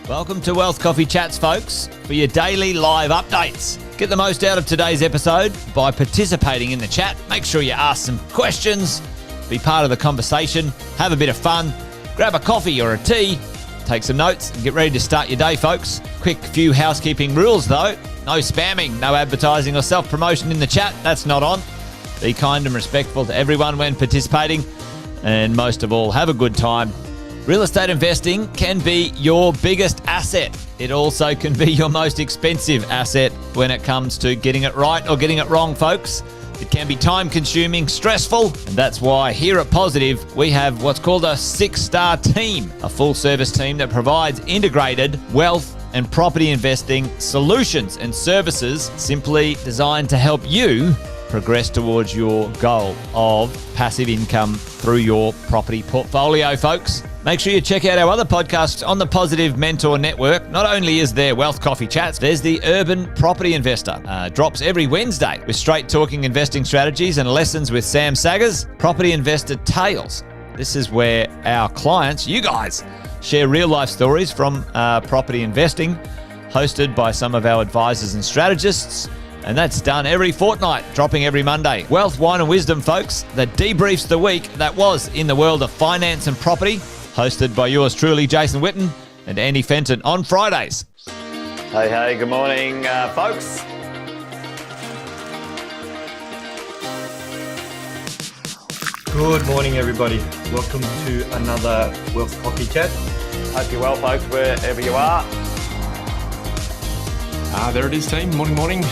Welcome to Wealth Coffee Chats, folks, for your daily live updates. Get the most out of today's episode by participating in the chat. Make sure you ask some questions, be part of the conversation, have a bit of fun, grab a coffee or a tea, take some notes, and get ready to start your day, folks. Quick few housekeeping rules, though. No spamming, no advertising or self-promotion in the chat. That's not on. Be kind and respectful to everyone when participating. And most of all, have a good time. Real estate investing can be your biggest asset. It also can be your most expensive asset when it comes to getting it right or getting it wrong, folks. It can be time-consuming, stressful, and that's why here at Positive, we have what's called a 6-star team, a full-service team that provides integrated wealth and property investing solutions and services simply designed to help you progress towards your goal of passive income through your property portfolio, folks. Make sure you check out our other podcasts on the Positive Mentor Network. Not only is there Wealth Coffee Chats, there's the Urban Property Investor. Drops every Wednesday with straight talking investing strategies and lessons with Sam Saggers. Property Investor Tales. This is where our clients, you guys, share real life stories from property investing, hosted by some of our advisors and strategists. And that's done every fortnight, dropping every Monday. Wealth, Wine and Wisdom, folks, that debriefs the week that was in the world of finance and property, hosted by yours truly, Jason Witten and Andy Fenton on Fridays. Hey, good morning, folks. Good morning, everybody. Welcome to another Wealth Coffee Chat. Hope you're well, folks, wherever you are. There it is, team. Morning.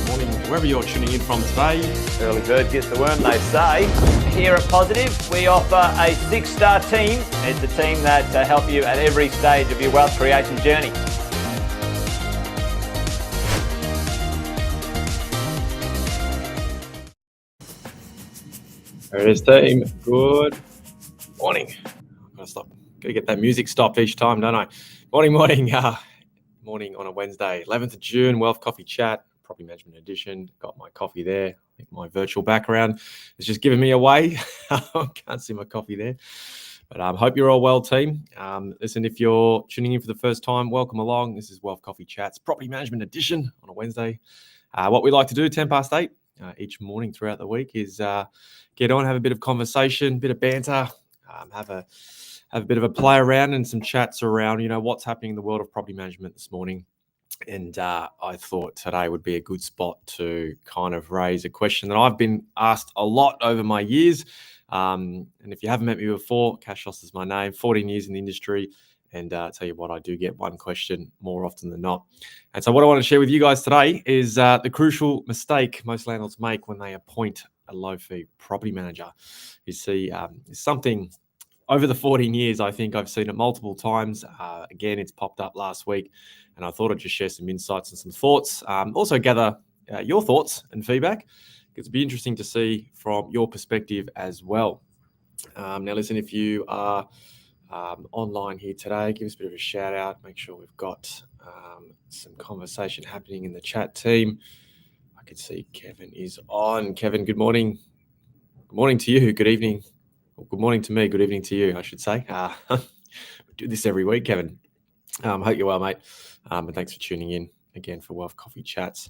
Morning, wherever you're tuning in from today. Early bird gets the worm, they say. Here at Positive, we offer a 6-star team. It's a team that help you at every stage of your wealth creation journey. There it is, team. Good morning. Gotta get that music stopped each time, don't I? Morning. Morning on a Wednesday, 11th of June, Wealth Coffee Chat, Property Management Edition. Got my coffee there. I think my virtual background is just giving me away. Can't see my coffee there. But hope you're all well, team. Listen, if you're tuning in for the first time, welcome along. This is Wealth Coffee Chats, Property Management Edition on a Wednesday. What we like to do, 10 past 8 each morning throughout the week, is get on, have a bit of conversation, bit of banter, have a bit of a play around and some chats around, what's happening in the world of property management this morning. And I thought today would be a good spot to kind of raise a question that I've been asked a lot over my years. And if you haven't met me before, Kashos is my name, 14 years in the industry. And tell you what, I do get one question more often than not. And so what I want to share with you guys today is the crucial mistake most landlords make when they appoint a low-fee property manager. You see, it's something over the 14 years, I think I've seen it multiple times. Again, it's popped up last week, and I thought I'd just share some insights and some thoughts. Also gather your thoughts and feedback, because it'd be interesting to see from your perspective as well. Now, listen, if you are online here today, give us a bit of a shout out. Make sure we've got some conversation happening in the chat team. I can see Kevin is on. Kevin, good morning. Good morning to you. Good evening. Well, good morning to me. Good evening to you, I should say. We do this every week, Kevin. Hope you're well, mate. And thanks for tuning in again for Wealth Coffee Chats.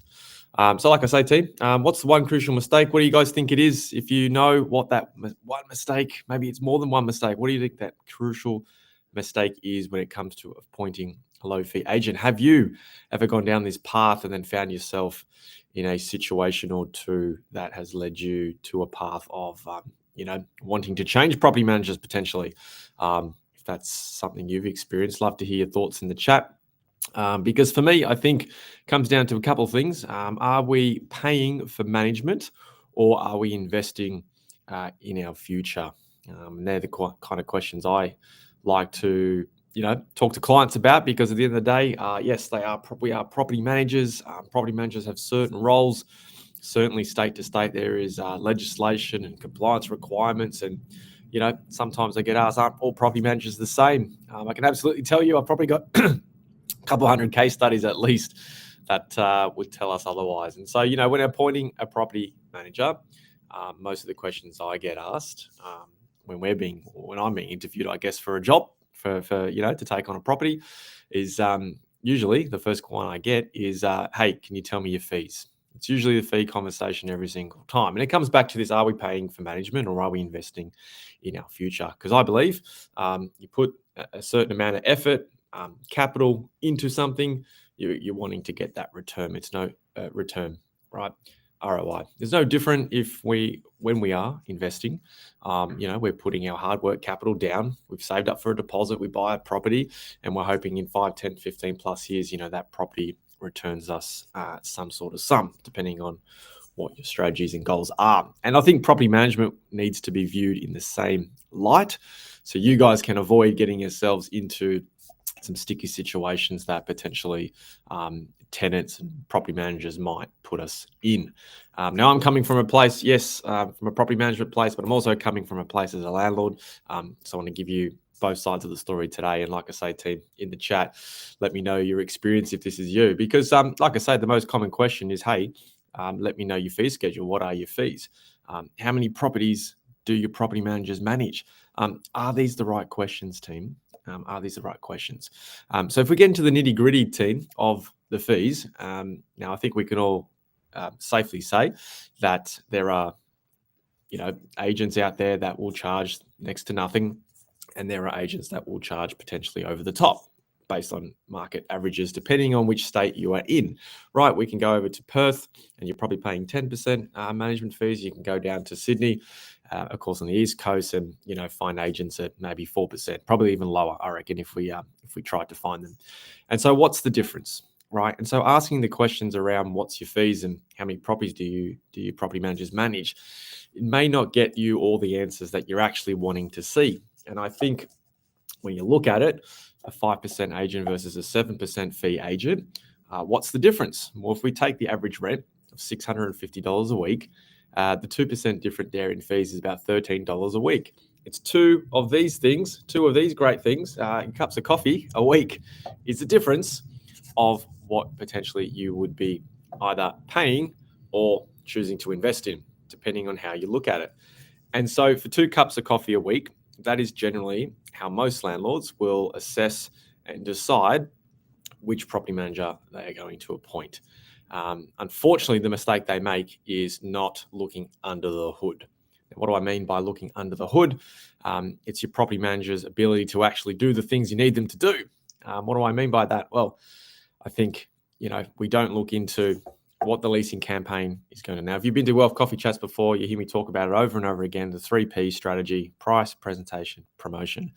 So like I say, team, what's the one crucial mistake? What do you guys think it is? If you know what that one mistake, maybe it's more than one mistake, what do you think that crucial mistake is when it comes to appointing a low-fee agent? Have you ever gone down this path and then found yourself in a situation or two that has led you to a path of wanting to change property managers potentially? If that's something you've experienced, love to hear your thoughts in the chat. Because for me, I think it comes down to a couple of things. Are we paying for management, or are we investing in our future? And they're the kind of questions I like to talk to clients about, because at the end of the day, yes, we are property managers. Property managers have certain roles. Certainly, state to state, there is legislation and compliance requirements, and sometimes I get asked, aren't all property managers the same? I can absolutely tell you, I've probably got a couple hundred case studies at least that would tell us otherwise. And so, when appointing a property manager, most of the questions I get asked when I'm being interviewed, I guess, for a job, for to take on a property, is usually the first one I get is, hey, can you tell me your fees? It's usually the fee conversation every single time. And it comes back to this: are we paying for management, or are we investing in our future? Because I believe you put a certain amount of effort, capital into something, you're wanting to get that return. It's no return, right? ROI. There's no different when we are investing. We're putting our hard work capital down. We've saved up for a deposit. We buy a property, and we're hoping in 5, 10, 15 plus years, that property returns us some sort of sum, depending on what your strategies and goals are. And I think property management needs to be viewed in the same light, so you guys can avoid getting yourselves into some sticky situations that potentially tenants and property managers might put us in. Now, I'm coming from a place, yes, from a property management place, but I'm also coming from a place as a landlord. So I want to give you both sides of the story today. And like I say, team, in the chat, let me know your experience if this is you. Because like I say, the most common question is, hey, let me know your fee schedule. What are your fees? How many properties do your property managers manage? Are these the right questions, team? Are these the right questions? So if we get into the nitty gritty, team, of the fees, now I think we can all safely say that there are, agents out there that will charge next to nothing, and there are agents that will charge potentially over the top based on market averages, depending on which state you are in, right? We can go over to Perth and you're probably paying 10% management fees. You can go down to Sydney, of course, on the East Coast, and, find agents at maybe 4%, probably even lower, I reckon, if we tried to find them. And so what's the difference, right? And so asking the questions around what's your fees and how many properties do you property managers manage, it may not get you all the answers that you're actually wanting to see. And I think when you look at it, a 5% agent versus a 7% fee agent, what's the difference? Well, if we take the average rent of $650 a week, the 2% different there in fees is about $13 a week. It's two of these great things, cups of coffee a week, is the difference of what potentially you would be either paying or choosing to invest in, depending on how you look at it. And so for 2 cups of coffee a week, that is generally how most landlords will assess and decide which property manager they are going to appoint. Unfortunately, the mistake they make is not looking under the hood. What do I mean by looking under the hood? It's your property manager's ability to actually do the things you need them to do. What do I mean by that? Well, I think, we don't look into what the leasing campaign is going to. Now, if you've been to Wealth Coffee Chats before, you hear me talk about it over and over again, the 3P strategy: price, presentation, promotion.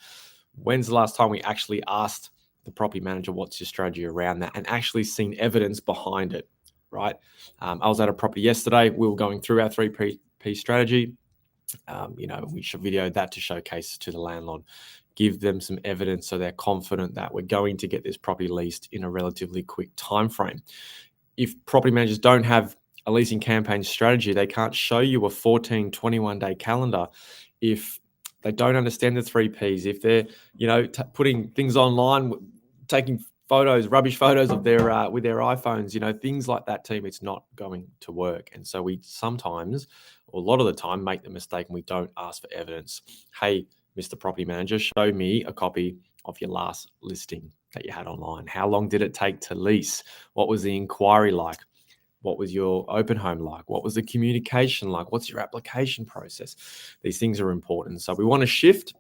When's the last time we actually asked the property manager, what's your strategy around that, and actually seen evidence behind it, right? I was at a property yesterday. We were going through our 3P strategy. We should video that to showcase to the landlord, give them some evidence so they're confident that we're going to get this property leased in a relatively quick time frame. If property managers don't have a leasing campaign strategy, they can't show you a 14, 21-day calendar. If they don't understand the 3Ps, if they're, putting things online, taking photos, rubbish photos of their with their iPhones, things like that, team, it's not going to work. And so we sometimes, or a lot of the time, make the mistake and we don't ask for evidence. Hey, Mr. Property Manager, show me a copy of your last listing that you had online. How long did it take to lease? What was the inquiry like? What was your open home like? What was the communication like? What's your application process? These things are important. So we want to shift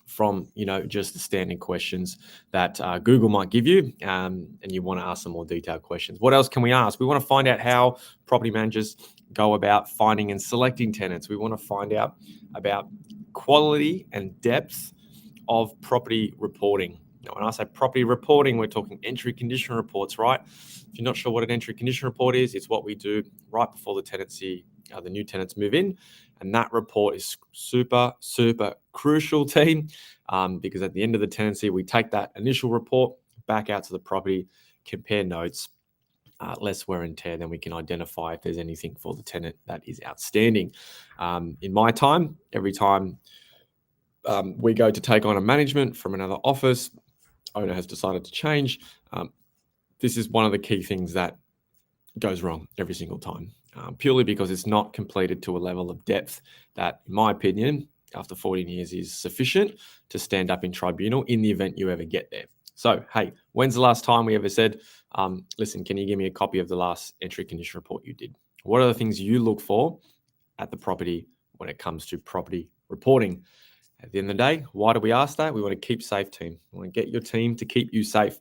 from, just the standard questions that Google might give you, and you want to ask some more detailed questions. What else can we ask? We want to find out how property managers go about finding and selecting tenants. We want to find out about quality and depth of property reporting. Now, when I say property reporting, we're talking entry condition reports, right? If you're not sure what an entry condition report is, it's what we do right before the tenancy the new tenants move in. And that report is super, super crucial, team, because at the end of the tenancy, we take that initial report back out to the property, compare notes, less wear and tear, then we can identify if there's anything for the tenant that is outstanding. In my time, every time we go to take on a management from another office, owner has decided to change. This is one of the key things that goes wrong every single time, purely because it's not completed to a level of depth that, in my opinion, after 14 years is sufficient to stand up in tribunal in the event you ever get there. So, hey, when's the last time we ever said, listen, can you give me a copy of the last entry condition report you did? What are the things you look for at the property when it comes to property reporting? At the end of the day, why do we ask that? We want to keep safe, team. We want to get your team to keep you safe.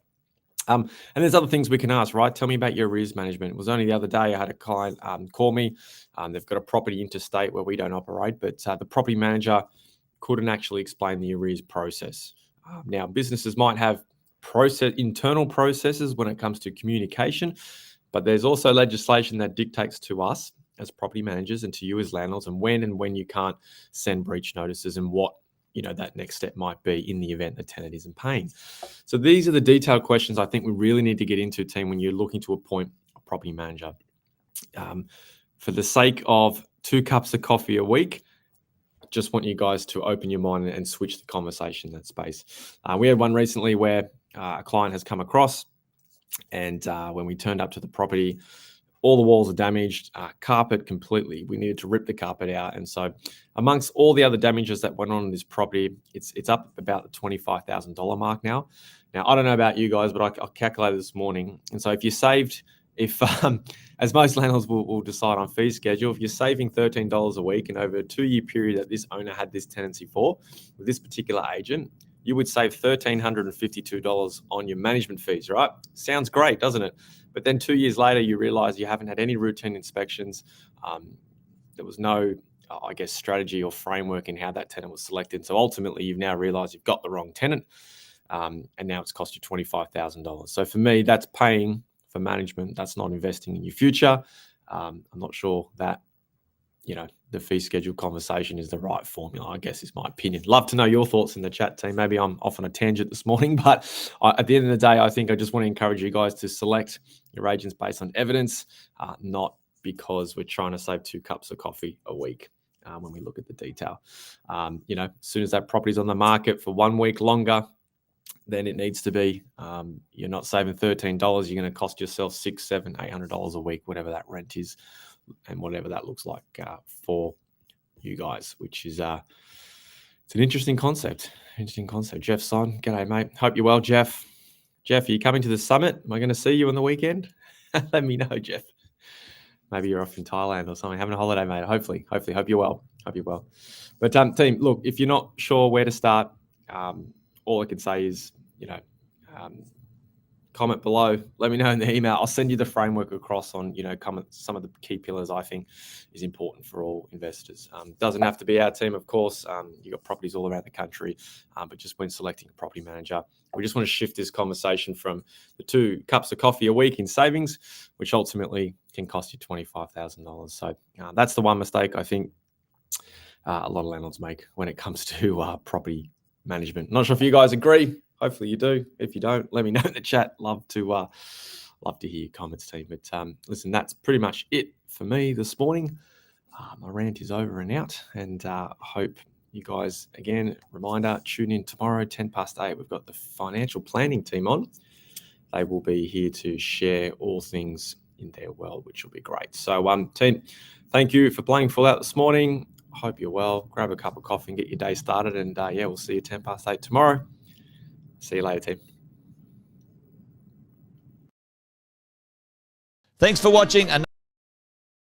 And there's other things we can ask, right? Tell me about your arrears management. It was only the other day I had a client call me. They've got a property interstate where we don't operate, but the property manager couldn't actually explain the arrears process. Now, businesses might have internal processes when it comes to communication, but there's also legislation that dictates to us as property managers and to you as landlords and when you can't send breach notices and what that next step might be in the event the tenant isn't paying. So these are the detailed questions I think we really need to get into, team, when you're looking to appoint a property manager. For the sake of 2 cups of coffee a week, I just want you guys to open your mind and switch the conversation in that space. We had one recently where a client has come across, and when we turned up to the property, all the walls are damaged, carpet completely. We needed to rip the carpet out. And so amongst all the other damages that went on in this property, it's up about the $25,000 mark now. Now, I don't know about you guys, but I calculated this morning. And so if as most landlords will decide on fee schedule, if you're saving $13 a week and over a 2-year period that this owner had this tenancy for, with this particular agent, you would save $1,352 on your management fees, right? Sounds great, doesn't it? But then 2 years later, you realize you haven't had any routine inspections. There was no, strategy or framework in how that tenant was selected. So ultimately, you've now realized you've got the wrong tenant, and now it's cost you $25,000. So for me, that's paying for management. That's not investing in your future. I'm not sure that, the fee schedule conversation is the right formula, I guess, is my opinion. Love to know your thoughts in the chat, team. Maybe I'm off on a tangent this morning, but at the end of the day, I think I just want to encourage you guys to select your agents based on evidence, not because we're trying to save 2 cups of coffee a week when we look at the detail. As soon as that property's on the market for 1 week longer than it needs to be, you're not saving $13. You're going to cost yourself $600, $700, $800 a week, whatever that rent is, and whatever that looks like for you guys, which is it's an interesting concept. Jeff's on. G'day, mate. Hope you're well, Jeff. Jeff, are you coming to the summit? Am I going to see you on the weekend? Let me know, Jeff. Maybe you're off in Thailand or something, having a holiday, mate. Hopefully. Hope you're well. But team, look, if you're not sure where to start, all I can say is, comment below. Let me know in the email. I'll send you the framework across on, some of the key pillars I think is important for all investors. Doesn't have to be our team, of course. You've got properties all around the country, but just when selecting a property manager, we just want to shift this conversation from the 2 cups of coffee a week in savings, which ultimately can cost you $25,000. So that's the one mistake I think a lot of landlords make when it comes to property management. Not sure if you guys agree. Hopefully you do. If you don't, let me know in the chat. Love to hear your comments, team. But listen, that's pretty much it for me this morning. My rant is over and out, and I hope you guys, again, reminder, tune in tomorrow, 8:10. We've got the financial planning team on. They will be here to share all things in their world, which will be great. So, team, thank you for playing full out this morning. I hope you're well. Grab a cup of coffee and get your day started. And we'll see you 8:10 tomorrow. See you later, team. Thanks for watching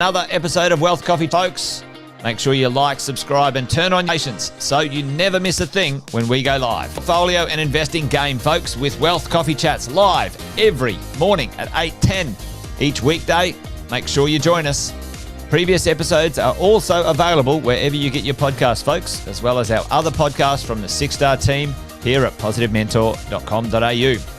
another episode of Wealth Coffee, folks. Make sure you like, subscribe, and turn on notifications so you never miss a thing when we go live. Portfolio and investing game, folks, with Wealth Coffee Chats live every morning at 8:10 each weekday. Make sure you join us. Previous episodes are also available wherever you get your podcasts, folks, as well as our other podcasts from the 6-Star team here at positivementor.com.au.